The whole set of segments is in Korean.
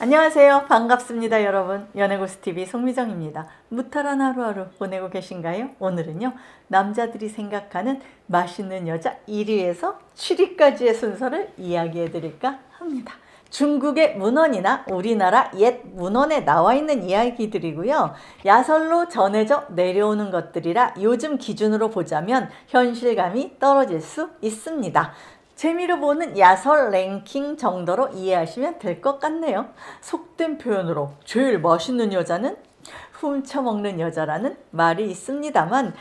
안녕하세요. 반갑습니다, 여러분. 연애고수TV 송미정입니다. 무탈한 하루하루 보내고 계신가요? 오늘은요, 남자들이 생각하는 맛있는 여자 1위에서 7위까지의 순서를 이야기해 드릴까 합니다. 중국의 문헌이나 우리나라 옛 문헌에 나와 있는 이야기들이고요. 야설로 전해져 내려오는 것들이라 요즘 기준으로 보자면 현실감이 떨어질 수 있습니다. 재미로 보는 야설 랭킹 정도로 이해하시면 될 것 같네요. 속된 표현으로 제일 맛있는 여자는 훔쳐먹는 여자라는 말이 있습니다만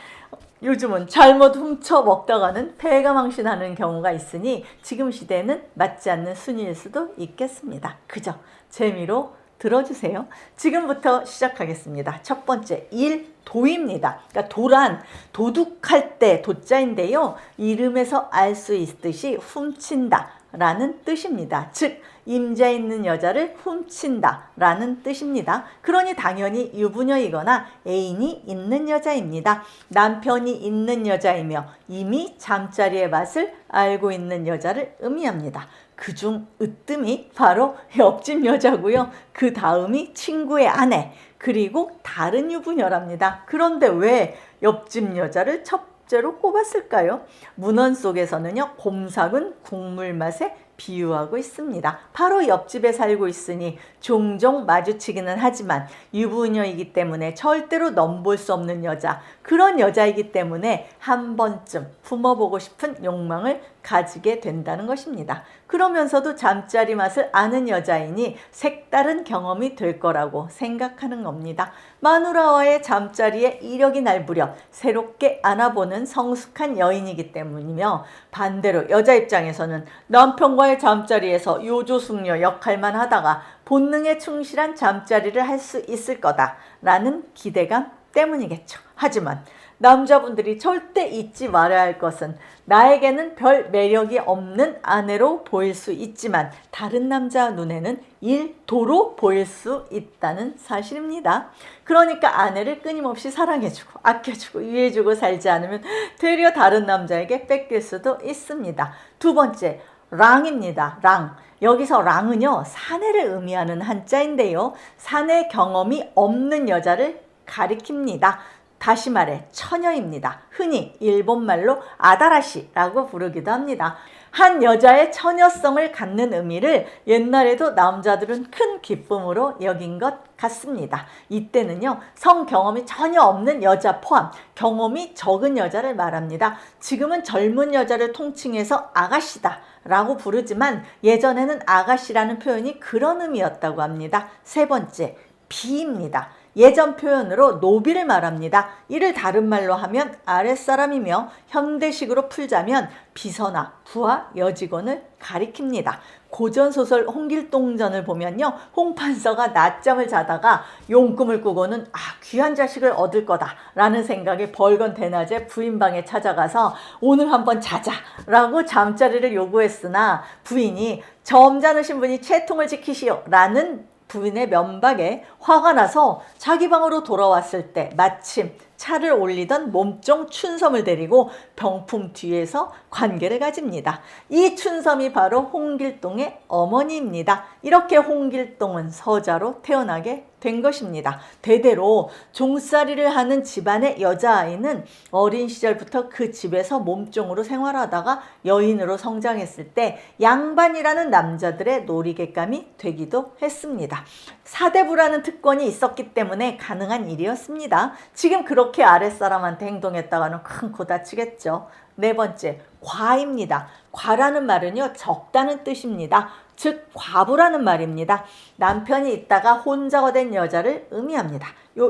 요즘은 잘못 훔쳐 먹다가는 패가 망신하는 경우가 있으니 지금 시대에는 맞지 않는 순위일 수도 있겠습니다. 그저 재미로 들어주세요. 지금부터 시작하겠습니다. 첫 번째, 일도입니다. 그러니까 도란, 도둑할 때 도자인데요. 이름에서 알 수 있듯이 훔친다 라는 뜻입니다. 즉 임자 있는 여자를 훔친다 라는 뜻입니다. 그러니 당연히 유부녀이거나 애인이 있는 여자입니다. 남편이 있는 여자이며 이미 잠자리의 맛을 알고 있는 여자를 의미합니다. 그중 으뜸이 바로 옆집 여자고요. 그 다음이 친구의 아내, 그리고 다른 유부녀랍니다. 그런데 왜 옆집 여자를 첫째로 꼽았을까요? 문헌 속에서는요, 곰삭은 국물 맛에 비유하고 있습니다. 바로 옆집에 살고 있으니 종종 마주치기는 하지만 유부녀이기 때문에 절대로 넘볼 수 없는 여자, 그런 여자이기 때문에 한 번쯤 품어보고 싶은 욕망을 가지게 된다는 것입니다. 그러면서도 잠자리 맛을 아는 여자이니 색다른 경험이 될 거라고 생각하는 겁니다. 마누라와의 잠자리에 이력이 날 무렵 새롭게 안아보는 성숙한 여인이기 때문이며, 반대로 여자 입장에서는 남편과의 잠자리에서 요조숙녀 역할만 하다가 본능에 충실한 잠자리를 할 수 있을 거다라는 기대감 때문이겠죠. 하지만 남자분들이 절대 잊지 말아야 할 것은, 나에게는 별 매력이 없는 아내로 보일 수 있지만 다른 남자 눈에는 일도로 보일 수 있다는 사실입니다. 그러니까 아내를 끊임없이 사랑해주고 아껴주고 위해주고 살지 않으면 되려 다른 남자에게 뺏길 수도 있습니다. 두 번째, 랑입니다. 랑. 여기서 랑은요, 사내를 의미하는 한자인데요. 사내 경험이 없는 여자를 가리킵니다. 다시 말해 처녀입니다. 흔히 일본말로 아다라시라고 부르기도 합니다. 한 여자의 처녀성을 갖는 의미를 옛날에도 남자들은 큰 기쁨으로 여긴 것 같습니다. 이때는요, 성 경험이 전혀 없는 여자 포함 경험이 적은 여자를 말합니다. 지금은 젊은 여자를 통칭해서 아가씨다 라고 부르지만 예전에는 아가씨라는 표현이 그런 의미였다고 합니다. 세 번째, 비입니다. 예전 표현으로 노비를 말합니다. 이를 다른 말로 하면 아랫사람이며 현대식으로 풀자면 비서나 부하, 여직원을 가리킵니다. 고전소설 홍길동전을 보면요, 홍판서가 낮잠을 자다가 용꿈을 꾸고는 귀한 자식을 얻을 거다 라는 생각에 벌건 대낮에 부인 방에 찾아가서 오늘 한번 자자 라고 잠자리를 요구했으나 부인이 점잖으신 분이 채통을 지키시오 라는 부인의 면박에 화가 나서 자기 방으로 돌아왔을 때 마침 차를 올리던 몸종 춘섬을 데리고 병풍 뒤에서 관계를 가집니다. 이 춘섬이 바로 홍길동의 어머니입니다. 이렇게 홍길동은 서자로 태어나게 된 것입니다. 대대로 종살이를 하는 집안의 여자아이는 어린 시절부터 그 집에서 몸종으로 생활하다가 여인으로 성장했을 때 양반이라는 남자들의 놀이객감이 되기도 했습니다. 사대부라는 특권이 있었기 때문에 가능한 일이었습니다. 지금 그렇게 아랫사람한테 행동했다가는 큰 코 다치겠죠. 네 번째, 과입니다. 과라는 말은요, 적다는 뜻입니다. 즉 과부라는 말입니다. 남편이 있다가 혼자가 된 여자를 의미합니다.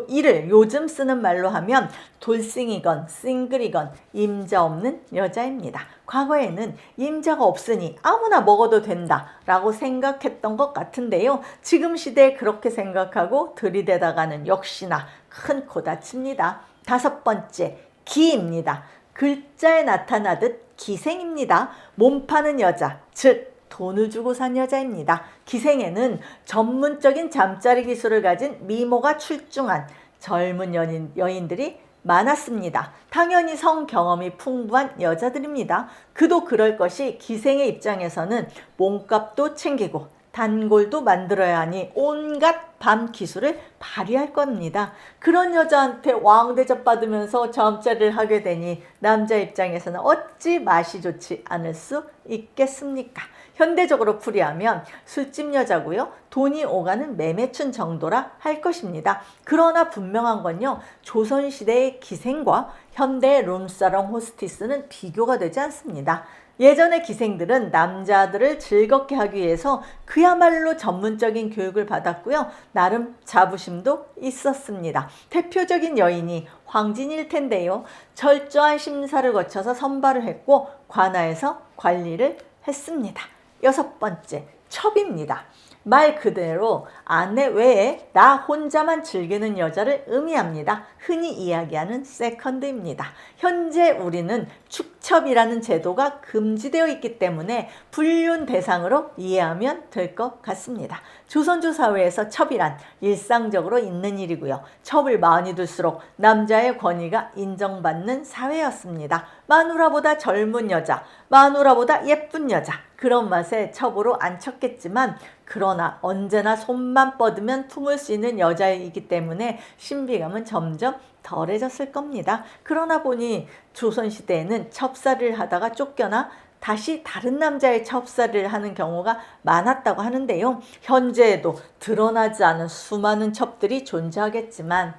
이를 요즘 쓰는 말로 하면 돌싱이건 싱글이건 임자 없는 여자입니다. 과거에는 임자가 없으니 아무나 먹어도 된다 라고 생각했던 것 같은데요, 지금 시대에 그렇게 생각하고 들이대다가는 역시나 큰 코 다칩니다. 다섯 번째, 기입니다. 글자에 나타나듯 기생입니다. 몸 파는 여자, 즉 돈을 주고 산 여자입니다. 기생에는 전문적인 잠자리 기술을 가진 미모가 출중한 젊은 여인들이 많았습니다. 당연히 성 경험이 풍부한 여자들입니다. 그도 그럴 것이 기생의 입장에서는 몸값도 챙기고 단골도 만들어야 하니 온갖 밤 기술을 발휘할 겁니다. 그런 여자한테 왕대접 받으면서 점자를 하게 되니 남자 입장에서는 어찌 맛이 좋지 않을 수 있겠습니까? 현대적으로 풀이하면 술집 여자고요. 돈이 오가는 매매춘 정도라 할 것입니다. 그러나 분명한 건요. 조선시대의 기생과 현대의 룸사롱 호스티스는 비교가 되지 않습니다. 예전의 기생들은 남자들을 즐겁게 하기 위해서 그야말로 전문적인 교육을 받았고요. 나름 자부심도 있었습니다. 대표적인 여인이 황진일 텐데요. 철저한 심사를 거쳐서 선발을 했고 관아에서 관리를 했습니다. 6번째, 첩입니다. 말 그대로 아내 외에 나 혼자만 즐기는 여자를 의미합니다. 흔히 이야기하는 세컨드입니다. 현재 우리는 축첩이라는 제도가 금지되어 있기 때문에 불륜 대상으로 이해하면 될 것 같습니다. 조선조 사회에서 첩이란 일상적으로 있는 일이고요. 첩을 많이 둘수록 남자의 권위가 인정받는 사회였습니다. 마누라보다 젊은 여자, 마누라보다 예쁜 여자, 그런 맛에 첩으로 안 쳤겠지만 그러나 언제나 손만 뻗으면 품을 수 있는 여자이기 때문에 신비감은 점점 덜해졌을 겁니다. 그러나 보니 조선시대에는 첩살을 하다가 쫓겨나 다시 다른 남자의 첩살을 하는 경우가 많았다고 하는데요. 현재에도 드러나지 않은 수많은 첩들이 존재하겠지만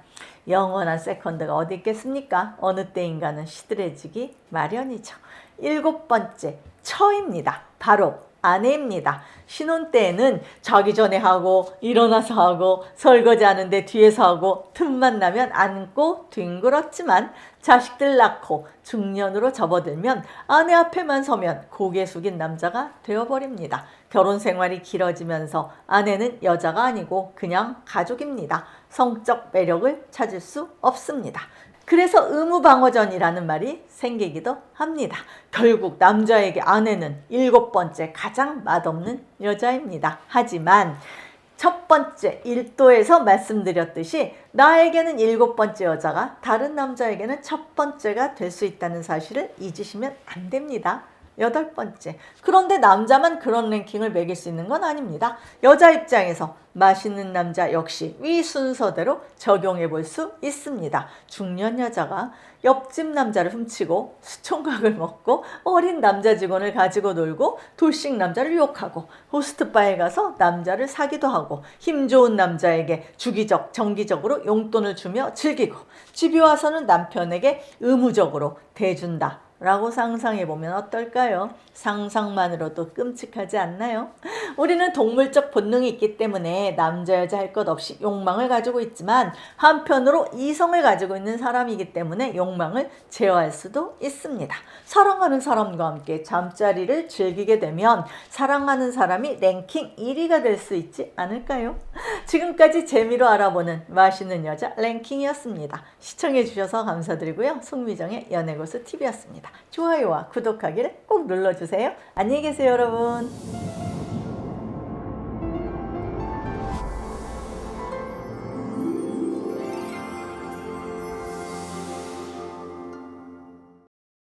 영원한 세컨드가 어디 있겠습니까? 어느 때인가는 시들해지기 마련이죠. 7번째, 처입니다. 바로 아내입니다. 신혼 때에는 자기 전에 하고 일어나서 하고 설거지 하는데 뒤에서 하고 틈만 나면 안고 뒹굴었지만 자식들 낳고 중년으로 접어들면 아내 앞에만 서면 고개 숙인 남자가 되어버립니다. 결혼 생활이 길어지면서 아내는 여자가 아니고 그냥 가족입니다. 성적 매력을 찾을 수 없습니다. 그래서 의무방어전이라는 말이 생기기도 합니다. 결국 남자에게 아내는 7번째 가장 맛없는 여자입니다. 하지만 첫 번째 1도에서 말씀드렸듯이 나에게는 7번째 여자가 다른 남자에게는 첫 번째가 될 수 있다는 사실을 잊으시면 안 됩니다. 8번째, 그런데 남자만 그런 랭킹을 매길 수 있는 건 아닙니다. 여자 입장에서 맛있는 남자 역시 위 순서대로 적용해 볼 수 있습니다. 중년 여자가 옆집 남자를 훔치고 수총각을 먹고 어린 남자 직원을 가지고 놀고 돌싱 남자를 유혹하고 호스트바에 가서 남자를 사기도 하고 힘 좋은 남자에게 주기적 정기적으로 용돈을 주며 즐기고 집에 와서는 남편에게 의무적으로 대준다 라고 상상해보면 어떨까요? 상상만으로도 끔찍하지 않나요? 우리는 동물적 본능이 있기 때문에 남자 여자 할 것 없이 욕망을 가지고 있지만 한편으로 이성을 가지고 있는 사람이기 때문에 욕망을 제어할 수도 있습니다. 사랑하는 사람과 함께 잠자리를 즐기게 되면 사랑하는 사람이 랭킹 1위가 될 수 있지 않을까요? 지금까지 재미로 알아보는 맛있는 여자 랭킹이었습니다. 시청해주셔서 감사드리고요. 송미정의 연애고수 TV였습니다. 좋아요와 구독하기를 꼭 눌러주세요. 안녕히 계세요, 여러분.